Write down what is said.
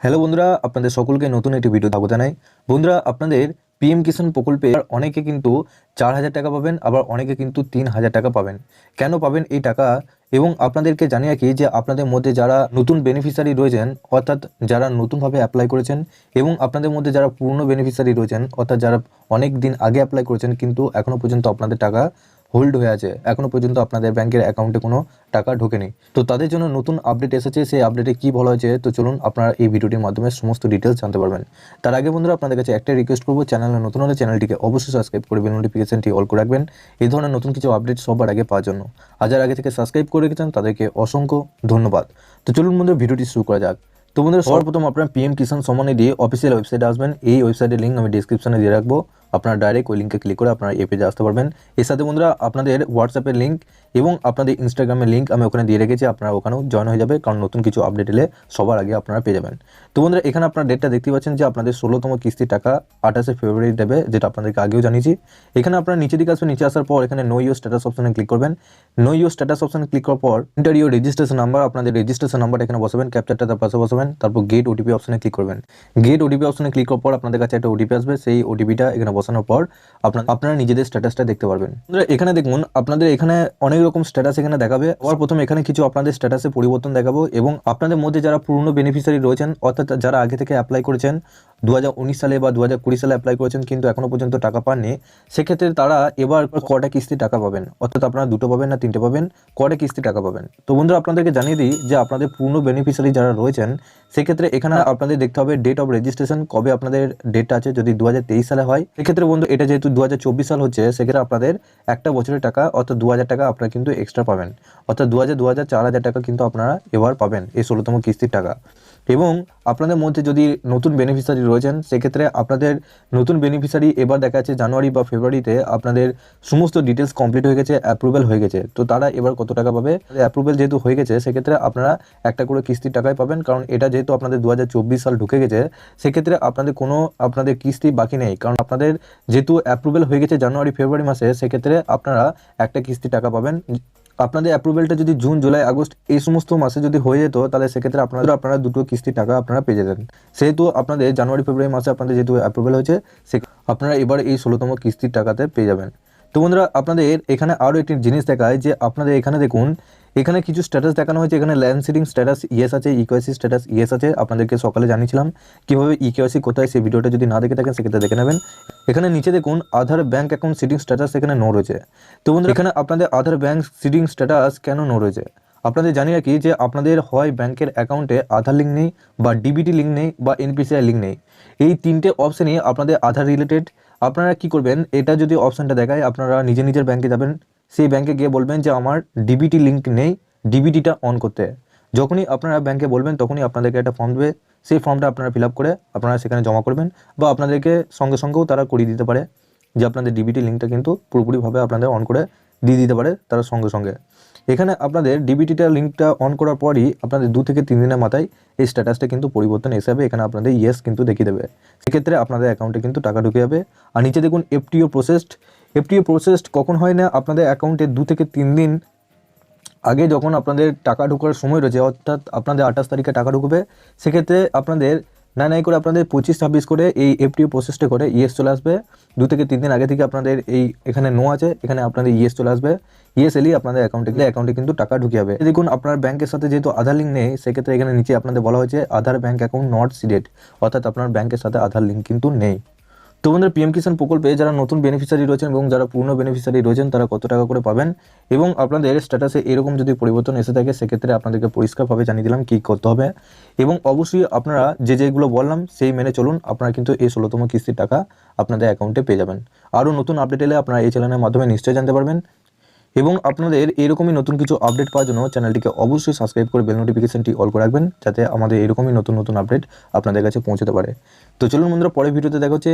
Hello বন্ধুরা, আপনাদের সকলকে নতুন একটি ভিডিও স্বাগত জানাই। বন্ধুরা, আপনাদের পিএম কিষাণ প্রকল্পে অনেকে কিন্তু 4,000 টাকা পাবেন, আবার অনেকে কিন্তু 3,000 টাকা পাবেন। কেন পাবেন এই টাকা? এবং আপনাদেরকে জানিয়ে রাখি যে আপনাদের মধ্যে যারা নতুন বেনিফিশিয়ারি রয়েছেন, অর্থাৎ যারা নতুনভাবে অ্যাপ্লাই করেছেন, এবং আপনাদের মধ্যে যারা পুরনো বেনিফিশিয়ারি রয়েছেন, অর্থাৎ যারা অনেক দিন আগে অ্যাপ্লাই করেছেন কিন্তু এখনও পর্যন্ত আপনাদের টাকা হোল্ড হয়ে আছে, এখনও পর্যন্ত আপনাদের ব্যাংকের অ্যাকাউন্টে কোনো টাকা ঢোকেনি। তো তাদের জন্য নতুন আপডেট এসেছে। সেই আপডেটে কী বলা হয়েছে, তো চলুন আপনারা এই ভিডিওটির মাধ্যমে সমস্ত ডিটেলস জানতে পারবেন। তার আগে বন্ধুরা, আপনাদের কাছে একটা রিকোয়েস্ট করবো, চ্যানেলে নতুন হলে চ্যানেলটিকে অবশ্যই সাবস্ক্রাইব করে বেল নোটিফিকেশনটি অল করে রাখবেন এই ধরনের নতুন কিছু আপডেট সবার আগে পাওয়ার জন্য। আর যারা আগে থেকে সাবস্ক্রাইব করে রেখেছেন তাদেরকে অসংখ্য ধন্যবাদ। তো চলুন বন্ধুরা, ভিডিওটি শুরু করা যাক। তো বন্ধুরা, সর্বপ্রথম আপনারা পিএম কিষাণ সম্মান নিধি অফিসিয়াল ওয়েবসাইটে আসবেন। এই ওয়েবসাইটের লিঙ্ক আমি ডিসক্রিপশনে দিয়ে রাখবো। আপনারা ডাইরেক্ট ওই লিঙ্কে ক্লিক করে আপনারা এই পেজে আসতে পারবেন। এর সাথে বন্ধুরা, আপনাদের হোয়াটসঅ্যাপের লিঙ্ক এবং আপনাদের ইনস্টাগ্রামের লিঙ্ক আমি ওখানে দিয়ে রেখেছি, আপনারা ওখানেও জয়েন হয়ে যাবে, কারণ নতুন কিছু আপডেট এলে সবার আগে আপনারা পেয়ে যাবেন। তো বন্ধুরা, এখানে আপনারা ডেটটা দেখতে পাচ্ছেন যে আপনাদের 16তম কিস্তির টাকা 28শে ফেব্রুয়ারি দেবে, যেটা আপনাদেরকে আগেও জানিয়েছি। এখানে আপনারা নিচে দিকে আসবেন, নিচে আসার পর এখানে নো ইউর স্ট্যাটাস অপশনে ক্লিক করবেন। নো ইউর স্ট্যাটাস অপশনে ক্লিক করার পর এন্টার ইউর রেজিস্ট্রেশন নাম্বার, আপনাদের রেজিস্ট্রেশন নাম্বারটা এখানে বসাবেন, ক্যাপচারটা তার পাশে বসাবেন, তারপর গেট ওটিপি অপশনে ক্লিক করবেন। গেট ওটিপি অপশনে ক্লিক করার পর আপনাদের কাছে একটা ওটিপি আসবে, সেই ওটিপিটা এখানে বসানোর পর আপনারা নিজেদের স্ট্যাটাসটা দেখতে পারবেন। এখানে দেখুন, আপনাদের এখানে অনেক রকম স্ট্যাটাস এখানে দেখাবে। আবার প্রথমে এখানে কিছু আপনাদের স্ট্যাটাসে পরিবর্তন দেখাবো, এবং আপনাদের মধ্যে যারা পুরনো বেনিফিশিয়ারি রয়েছেন, অর্থাৎ যারা আগে থেকে অ্যাপ্লাই করেছেন 2019 সালে বা 2020 সালে অ্যাপ্লাই করেছেন কিন্তু এখনো পর্যন্ত টাকা পাননি, সেক্ষেত্রে তারা এবার কটা কিস্তি টাকা পাবেন, অর্থাৎ আপনারা 2টো পাবেন না 3টে পাবেন, কটা কিস্তি টাকা পাবেন। তো বন্ধুরা, আপনাদেরকে জানিয়ে দিই যে আপনাদের পুরনো বেনিফিশিয়ারি যারা রয়েছেন, সেক্ষেত্রে এখানে আপনাদের দেখতে হবে ডেট অফ রেজিস্ট্রেশন, কবে আপনাদের ডেটটা আছে। যদি 2023 সালে হয়, সেক্ষেত্রে বন্ধু এটা যেহেতু 2024 সাল হচ্ছে, সেক্ষেত্রে আপনাদের একটা বছরের টাকা অর্থাৎ 2,000 টাকা আপনারা কিন্তু এক্সট্রা পাবেন, অর্থাৎ 2,000, 4,000 টাকা কিন্তু আপনারা এবার পাবেন এই 16তম কিস্তির টাকা। এবং আপনাদের মধ্যে যদি নতুন বেনিফিশিয়ারি রয়েছেন, সেক্ষেত্রে আপনাদের নতুন বেনিফিশিয়ারি এবার দেখা যাচ্ছে জানুয়ারি বা ফেব্রুয়ারিতে আপনাদের সমস্ত ডিটেলস কমপ্লিট হয়ে গেছে, অ্যাপ্রুভেল হয়ে গেছে, তো তারা এবার কত টাকা পাবে। অ্যাপ্রুভেল যেহেতু হয়ে গেছে, সেক্ষেত্রে আপনারা একটা করে কিস্তির টাকায় পাবেন, কারণ এটা যেহেতু আপনাদের 2024 সাল ঢুকে গেছে, সেক্ষেত্রে আপনাদের কিস্তি বাকি নেই, কারণ আপনাদের যেহেতু অ্যাপ্রুভেল হয়ে গেছে জানুয়ারি ফেব্রুয়ারি মাসে, সেক্ষেত্রে আপনারা একটা কিস্তি টাকা পাবেন। আপনাদের অ্যাপ্রুভেলটা যদি জুন জুলাই আগস্ট এই সমস্ত মাসে যদি হয়ে যেত, তাহলে সেক্ষেত্রে আপনারা 2টো কিস্তির টাকা আপনারা পেয়ে যেতেন। সেহেতু আপনাদের জানুয়ারি ফেব্রুয়ারি মাসে আপনাদের যেহেতু অ্যাপ্রুভেল হয়েছে, আপনারা এবার এই 16তম কিস্তির টাকাতে পেয়ে যাবেন। তো বন্ধুরা, আপনাদের এখানে আরও একটি জিনিস দেখায় যে আপনাদের এখানে দেখুন, এখানে কিছু স্ট্যাটাস দেখানো হয়েছে। এখানে ল্যান্ড সিডিং স্ট্যাটাস ইয়েস আছে, ইকেওয়াইসি স্ট্যাটাস ইয়েস আছে। আপনাদেরকে সকালে জানিয়েছিলাম কীভাবে ইকেওয়াইসি কোথায়, সেই ভিডিওটা যদি না দেখে থাকেন সেক্ষেত্রে দেখে নেবেন। এখানে নিচে দেখুন আধার ব্যাঙ্ক অ্যাকাউন্ট সিডিং স্ট্যাটাস এখানে নো রয়েছে। তো বন্ধুরা, এখানে আপনাদের আধার ব্যাঙ্ক সিডিং স্ট্যাটাস কেন নো রয়েছে আপনাদের জানিয়ে রাখি যে আপনাদের হয় ব্যাংকের অ্যাকাউন্টে আধার লিঙ্ক নেই, বা ডিবিটি লিঙ্ক নেই, বা এনপিসিআই লিঙ্ক নেই। এই 3টে অপশানই আপনাদের আধার রিলেটেড। আপনারা কি করবেন, এটা যদি অপশানটা দেখায়, আপনারা নিজের ব্যাংকে যাবেন, সেই ব্যাংকে গিয়ে বলবেন যে আমার ডিবিটি লিঙ্ক নেই, ডিবিটিটা অন করতে। যখনই আপনারা ব্যাংকে বলবেন, তখনই আপনাদেরকে একটা ফর্ম দেবে, সেই ফর্মটা আপনারা ফিল আপ করে আপনারা সেখানে জমা করবেন, বা আপনাদেরকে সঙ্গে সঙ্গেও তারা করিয়ে দিতে পারে, যে আপনাদের ডিবিটি লিঙ্কটা কিন্তু পুরোপুরিভাবে আপনাদের অন করে দিয়ে দিতে পারে তারা সঙ্গে সঙ্গে। এখানে আপনাদের ডিবিটিটা লিঙ্কটা অন করার পরই আপনাদের 2 থেকে 3 দিনের মাথায় এই স্ট্যাটাসটা কিন্তু পরিবর্তন হিসাবে এখানে আপনাদের ইয়েস কিন্তু দেখিয়ে দেবে। সেক্ষেত্রে আপনাদের অ্যাকাউন্টে কিন্তু টাকা ঢুকে যাবে। আর নিচে দেখুন এফটিও প্রসেসড কখন হয় না, আপনাদের অ্যাকাউন্টে 2 থেকে 3 দিন আগে যখন আপনাদের টাকা ঢোকার সময় রয়েছে, অর্থাৎ আপনাদের 28 তারিখে টাকা ঢুকবে, সেক্ষেত্রে আপনাদের নাই করে আপনাদের 25-26 করে এই এফটিও প্রসেসটা করে ইয়েস চলে আসবে। 2 থেকে 3 দিন আগে থেকে আপনাদের এখানে নো আছে, এখানে আপনাদের ইয়েস চলে আসবে। ইয়েস এলেই আপনাদের অ্যাকাউন্টে কিন্তু টাকা ঢুকে যাবে। দেখুন, আপনার ব্যাংকের সাথে যেহেতু আধার লিঙ্ক নেই, সেক্ষেত্রে এখানে নিচে আপনাদের বলা হয়েছে আধার ব্যাংক অ্যাকাউন্ট নট সিডেড, অর্থাৎ আপনার ব্যাংকের সাথে আধার লিঙ্ক কিন্তু নেই। তো বন্ধুরা, পিএম কিষাণ প্রকল্পে যারা নতুন বেনিফিশিয়ারি রয়েছেন এবং যারা পুরনো বেনিফিশিয়ারি রয়েছেন, তারা কত টাকা করে পাবেন, এবং আপনাদের স্ট্যাটাসে এরকম যদি পরিবর্তন এসে থাকে, সেক্ষেত্রে আপনাদেরকে পরিষ্কারভাবে জানিয়ে দিলাম কী করতে হবে। এবং অবশ্যই আপনারা যেগুলো বললাম সেই মেনে চলুন, আপনারা কিন্তু এই 16তম কিস্তির টাকা আপনাদের অ্যাকাউন্টে পেয়ে যাবেন। আরও নতুন আপডেট এলে আপনারা এই চ্যানেলের মাধ্যমে নিশ্চয়ই জানতে পারবেন। এবং আপনাদের এরকমই নতুন কিছু আপডেট পাওয়ার জন্য চ্যানেলটিকে অবশ্যই সাবস্ক্রাইব করে বেল নোটিফিকেশনটি অল করে রাখবেন, যাতে আমাদের এরকমই নতুন আপডেট আপনাদের কাছে পৌঁছতে পারে। তো চলুন বন্ধুরা, পরের ভিডিওতে দেখা হচ্ছে।